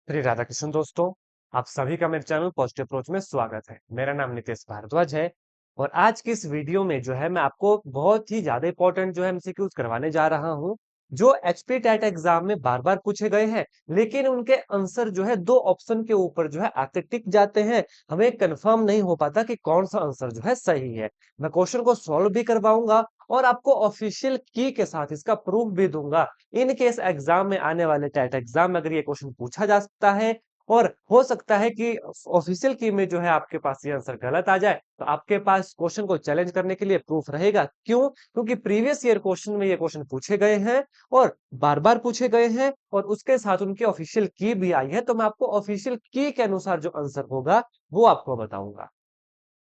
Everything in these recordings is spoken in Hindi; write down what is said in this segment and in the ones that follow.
श्री राधा कृष्ण दोस्तों, आप सभी का मेरे चैनल पॉजिटिव अप्रोच में स्वागत है। मेरा नाम नितेश भारद्वाज है और आज की इस वीडियो में जो है मैं आपको बहुत ही ज्यादा इंपॉर्टेंट जो है एमसीक्यूज करवाने जा रहा हूं, जो एचपी टेट एग्जाम में बार बार पूछे गए हैं, लेकिन उनके आंसर जो है दो ऑप्शन के ऊपर जो है आते टिक जाते हैं। हमें कंफर्म नहीं हो पाता कि कौन सा आंसर जो है सही है। मैं क्वेश्चन को सॉल्व भी करवाऊंगा और आपको ऑफिशियल की के साथ इसका प्रूफ भी दूंगा। इन केस एग्जाम में आने वाले टेट एग्जाम में अगर ये क्वेश्चन पूछा जा सकता है और हो सकता है कि ऑफिशियल की में जो है आपके पास ये आंसर गलत आ जाए, तो आपके पास क्वेश्चन को चैलेंज करने के लिए प्रूफ रहेगा। क्यों? क्योंकि प्रीवियस ईयर क्वेश्चन में ये क्वेश्चन पूछे गए हैं और बार बार पूछे गए हैं और उसके साथ उनकी ऑफिशियल की भी आई है। तो मैं आपको ऑफिशियल की के अनुसार जो आंसर होगा वो आपको बताऊंगा।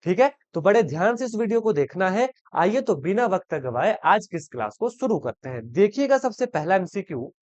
ठीक है, तो बड़े ध्यान से इस वीडियो को देखना है। आइए तो बिना वक्त गवाए आज की इस क्लास को शुरू करते हैं। देखिएगा, सबसे पहला एमसीक्यू,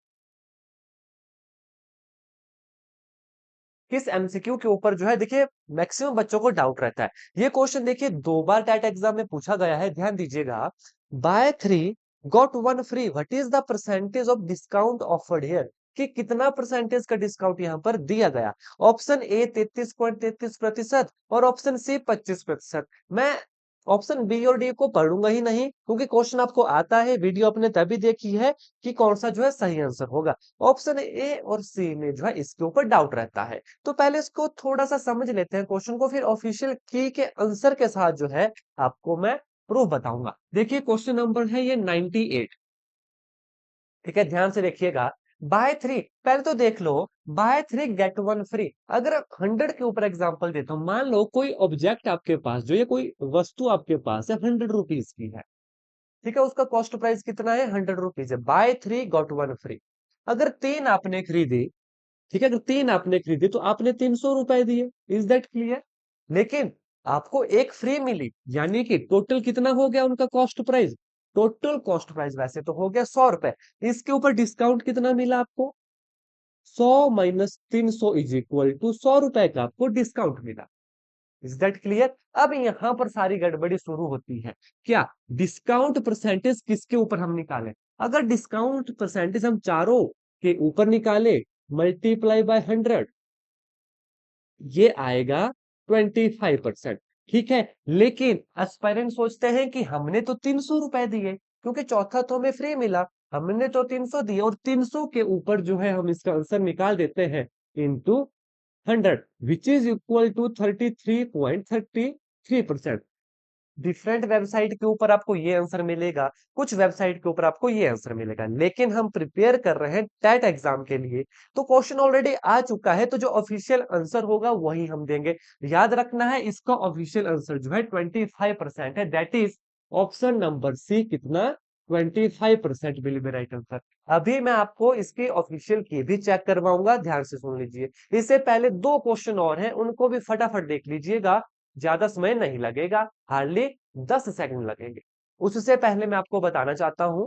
किस एमसीक्यू के ऊपर जो है देखिए मैक्सिमम बच्चों को डाउट रहता है। ये क्वेश्चन देखिए दो बार टेट एग्जाम में पूछा गया है, ध्यान दीजिएगा। By three got one free, what is the percentage of discount offered here? कि कितना परसेंटेज का डिस्काउंट यहाँ पर दिया गया? ऑप्शन ए 33.33% और ऑप्शन सी 25%। मैं ऑप्शन बी और डी को पढ़ूंगा ही नहीं, क्योंकि क्वेश्चन आपको आता है, वीडियो आपने तभी देखी है कि कौन सा जो है सही आंसर होगा। ऑप्शन ए और सी में जो है इसके ऊपर डाउट रहता है। तो पहले इसको थोड़ा सा समझ लेते हैं क्वेश्चन को, फिर ऑफिशियल की के आंसर के साथ जो है आपको मैं प्रूफ बताऊंगा। देखिए क्वेश्चन नंबर है ये 98। ठीक है, ध्यान से देखिएगा। बाय थ्री, पहले तो देख लो, buy three get one free. अगर 100 के ऊपर एग्जांपल देता हूं, मान लो कोई ऑब्जेक्ट आपके पास जो ये कोई वस्तु आपके पास है 100 रुपीज की है। ठीक है, उसका कॉस्ट प्राइस कितना है? 100 रुपीज है। By three got one free. अगर तीन आपने खरीदी, ठीक है, अगर तीन आपने खरीदी तो आपने 300 रुपए दिए। Is that clear? लेकिन आपको एक फ्री मिली, यानी कि टोटल कितना हो गया उनका cost price? Total cost price वैसे तो हो गया 100 रुपए। इसके ऊपर डिस्काउंट कितना मिला आपको? 100 - 300 इज इक्वल टू 100 रुपए का आपको डिस्काउंट मिला। Is that clear? अब यहां पर सारी गड़बड़ी शुरू होती है। क्या डिस्काउंट परसेंटेज किसके ऊपर हम निकालें? अगर डिस्काउंट परसेंटेज हम चारों के ऊपर निकाले, मल्टीप्लाई बाय 100, ये आएगा 25%। ठीक है, लेकिन एस्पायरेंट सोचते हैं कि हमने तो 300 रुपए दिए, क्योंकि चौथा तो हमें फ्री मिला। हमने तो 300 दिए और 300 के ऊपर जो है हम इसका आंसर निकाल देते हैं into 100, which is equal to 33.33%। Different website के ऊपर आपको ये आंसर मिलेगा, कुछ वेबसाइट के ऊपर आपको ये आंसर मिलेगा, लेकिन हम प्रिपेयर कर रहे हैं टेट एग्जाम के लिए, तो क्वेश्चन ऑलरेडी आ चुका है, तो जो ऑफिशियल आंसर होगा वही हम देंगे। याद रखना है, इसका ऑफिशियल आंसर जो है 25% है। That is option number C. कितना? 25% विल बी राइट आंसर। अभी मैं आपको इसकी ऑफिशियल की भी चेक करवाऊंगा, ध्यान से सुन लीजिए। इससे पहले दो क्वेश्चन और हैं, उनको भी फटाफट देख लीजिएगा। ज्यादा समय नहीं लगेगा, हार्डली 10 सेकंड लगेंगे। उससे पहले मैं आपको बताना चाहता हूं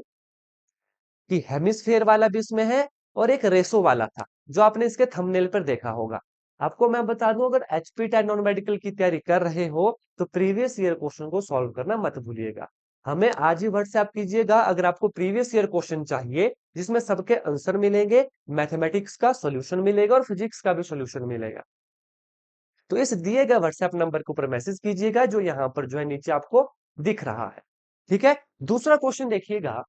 कि हेमिस्फेयर वाला भी इसमें है और एक रेसो वाला था, जो आपने इसके थंबनेल पर देखा होगा। आपको मैं बता दूं, अगर एचपी टेट नॉन मेडिकल की तैयारी कर रहे हो तो प्रीवियस ईयर क्वेश्चन को सॉल्व करना मत भूलिएगा। हमें आज ही व्हाट्सएप कीजिएगा अगर आपको प्रीवियस ईयर क्वेश्चन चाहिए, जिसमें सबके आंसर मिलेंगे, मैथमेटिक्स का सॉल्यूशन मिलेगा और फिजिक्स का भी सॉल्यूशन मिलेगा। तो इस दिए गए व्हाट्सएप नंबर के ऊपर मैसेज कीजिएगा, जो यहां पर जो है नीचे आपको दिख रहा है। ठीक है, दूसरा क्वेश्चन देखिएगा।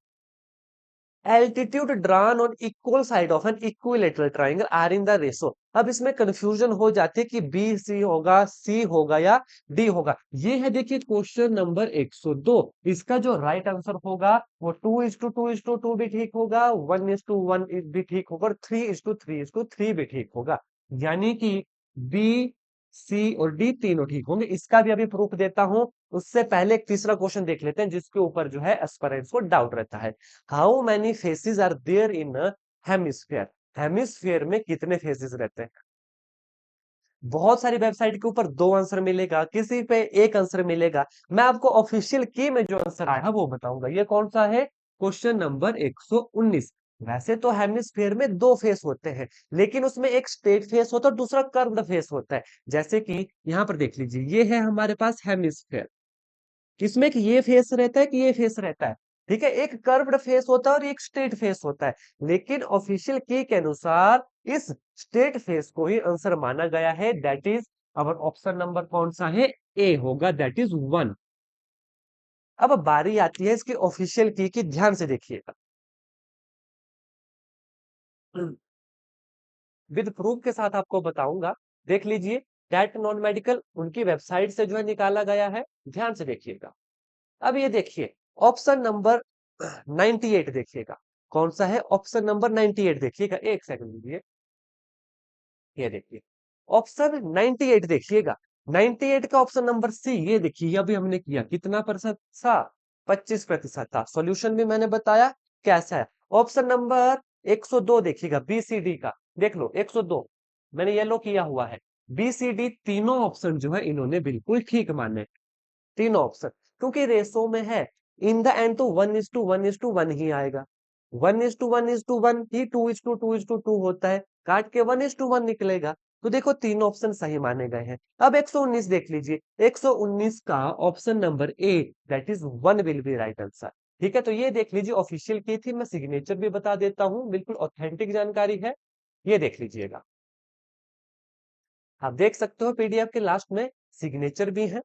Altitude drawn on equal side of an equilateral triangle are in the ratio. अब इसमें कंफ्यूजन हो जाती है कि बी सी होगा, सी होगा या डी होगा। ये है देखिए क्वेश्चन नंबर 102। इसका जो राइट आंसर होगा वो 2:2:2 भी ठीक होगा, 1:1 भी ठीक होगा और 3:3:3 भी ठीक होगा। यानी कि बी, सी और डी तीनों ठीक होंगे। इसका भी अभी प्रूफ देता हूं। उससे पहले एक तीसरा क्वेश्चन देख लेते हैं, जिसके ऊपर जो है एस्पिरेंट्स को डाउट रहता है। How many faces are there in hemisphere? Hemisphere में कितने फेसेस रहते हैं? बहुत सारी वेबसाइट के ऊपर दो आंसर मिलेगा, किसी पे एक आंसर मिलेगा। मैं आपको ऑफिशियल की में जो आंसर आया वो बताऊंगा। ये कौन सा है? Question number 119। वैसे तो हेमिस्फेयर में दो फेस होते हैं, लेकिन उसमें एक स्ट्रेट फेस होता है और दूसरा कर्व्ड फेस होता है। जैसे कि यहां पर देख लीजिए, ये है हमारे पास हेमिस्फेयर। इसमें कि ये फेस रहता है कि ये फेस रहता है? ठीक है, एक कर्व्ड फेस होता है और एक स्ट्रेट फेस होता है, लेकिन ऑफिशियल की के अनुसार इस स्ट्रेट फेस को ही आंसर माना गया है, that is our option number कौन सा है, ए होगा, दैट इज 1। अब बारी आती है इसकी ऑफिशियल की ध्यान से देखिएगा। विद प्रूफ के साथ आपको बताऊंगा, देख लीजिए। टैट नॉन मेडिकल उनकी वेबसाइट से जो है निकाला गया है, ध्यान से देखिएगा। अब ये देखिए, ऑप्शन नंबर 98 देखिएगा, कौन सा है ऑप्शन नंबर 98, देखिएगा, एक सेकंड दीजिए। ये देखिए, ऑप्शन 98 देखिएगा, 98 का ऑप्शन नंबर सी, ये देखिए अभी हमने किया कितना प्रतिशत था, 25% था। सॉल्यूशन भी मैंने बताया कैसा है। ऑप्शन नंबर 102 देखिएगा, बी सी डी का, देख लो 102 मैंने येलो किया हुआ है। बी सी डी तीनों ऑप्शन जो है इन्होंने बिल्कुल ठीक माने, तीनों ऑप्शन, क्योंकि रेशो में है। इन द एंड तो 1:1:1 ही आएगा, 1:1:1 ही 2:2:2 होता है, काट के 1:1 निकलेगा। तो देखो तीनों ऑप्शन सही माने गए हैं। अब 119 देख लीजिए, 119 का option number A, that is 1 will be right answer. ठीक है, तो ये देख लीजिए, ऑफिशियल की थी, मैं सिग्नेचर भी बता देता हूँ, बिल्कुल ऑथेंटिक जानकारी है, ये देख लीजिएगा। आप देख सकते हो पीडीएफ के लास्ट में सिग्नेचर भी है।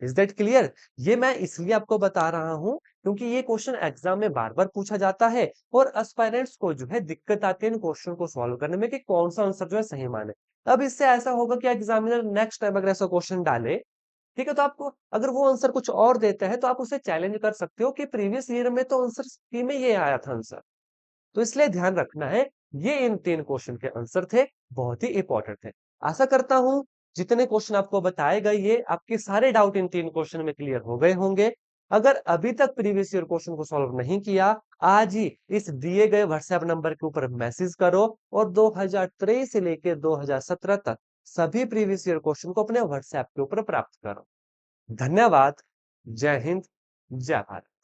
Is that clear? ये मैं इसलिए आपको बता रहा हूं क्योंकि ये क्वेश्चन एग्जाम में बार बार पूछा जाता है, और एस्पायरेंट्स को जो है दिक्कत आती है इन क्वेश्चन को सॉल्व करने में कि कौन सा आंसर जो है सही माने। अब इससे ऐसा होगा कि एग्जामिनर नेक्स्ट टाइम अगर ऐसा क्वेश्चन डाले, ठीक है, तो आपको अगर वो आंसर कुछ और देता है तो आप उसे चैलेंज कर सकते हो कि प्रीवियस ईयर में तो आंसर की में ये आया था आंसर। तो इसलिए ध्यान रखना है, ये इन 3 क्वेश्चन के आंसर थे, बहुत ही इंपॉर्टेंट थे। आशा करता हूं जितने क्वेश्चन आपको बताए गए, ये आपके सारे डाउट इन 3 क्वेश्चन में क्लियर हो गए होंगे। अगर अभी तक प्रीवियस ईयर क्वेश्चन को सॉल्व नहीं किया, आज ही इस दिए गए व्हाट्सएप नंबर के ऊपर मैसेज करो, और 2023 से लेकर 2017 तक सभी प्रीवियस ईयर क्वेश्चन को अपने व्हाट्सएप के ऊपर प्राप्त करो। धन्यवाद। जय हिंद, जय भारत।